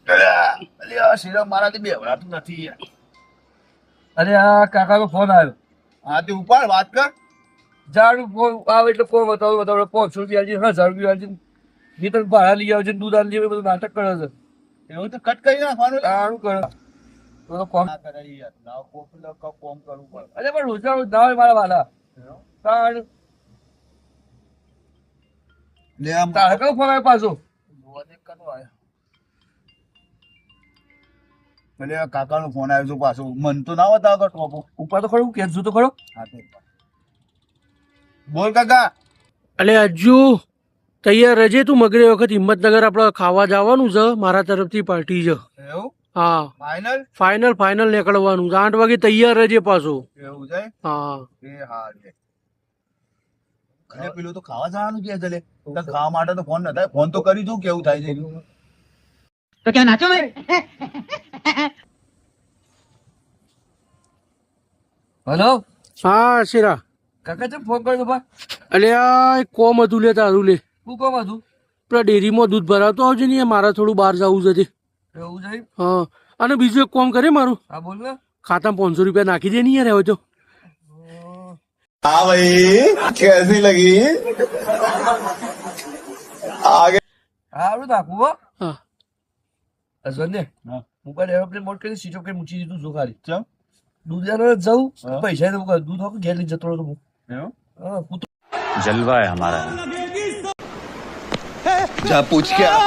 અરે આ શ્રીરામ મારાથી બેવડાતું નથી યાર. અરે આ કાકાનો ફોન આવ્યો. હા તે ઉપાડ વાત કર. જાડું ફોન આવે એટલે ફોન બતાવો 500 રૂપિયા આલજે, 1000 રૂપિયા આલજે, જે તને ભાડા લઈ આવજે, દૂધ આલજે, એ બધું નાટક કરે છે. એવું તો કટ કરી નાખવાનું. સારું કરે તો ફોન. ના કરે યાર. લાવ કોમ કરવું પડે. અરે પણ રોજના રોજ ના હોય મારા વાલા. તાણ લે આમ તારે કયો ફોન આવ્યો પાછો? જોવાને કનો આયો. એટલે આ કાકાનો ફોન આવ્યો છે પાછો. મન તો ના હોતા આગળ ટોપો. ઉપર તો ખરું, કેસ તો ખરો. હા તે બોલ કાકા. અલે હજુ તૈયાર રહેજે તું. મગરે વખત હિંમતનગર આપણે ખાવા જવાનું છે, મારા તરફથી પાર્ટી છે. એવું હા ફાઇનલ. ફાઇનલ નીકળવાનું છે. 8 વાગે તૈયાર રહેજે પાછો. એવું છે. હા એ હા લે. અરે પેલું તો ખાવા જવાનું કે છે લે. તો ખાવા માટે તો ફોન નતા. ફોન તો કરી દઉં કેવું થાય છે. तो क्या नाचो मैं? હલો હા શેરા. કાકા ચમ ફોન કર્યો બા? અલે આ એક કોમ હતું લે તારું લે. શું કામ હતું? પેલા ડેરીમાં દૂધ ભરાવતો આવજે ને, મારે થોડું બહાર જવું છે તે. એવું છે? હા અને બીજું એક કોમ કરે મારું. હા બોલ ને. ખાતામાં 500 રૂપિયા નાખી દે ને યાર હવે તો. हाँ भाई कैसी लगी आगे. સારું નાખું હો. હા અસર ને હા. મોબાઈલ એરોપ્લેન મોડ કરી સ્વિચ ઓફ કરી મૂકી દીધું. જો ખાલી ચમ દૂધ લેવા જવું, હા. પૈસા ને દૂધ હોક ઘેર લઈ જતો રહો. એવું હા કૂતરો जलवा है हमारा। जा पूछ के आ.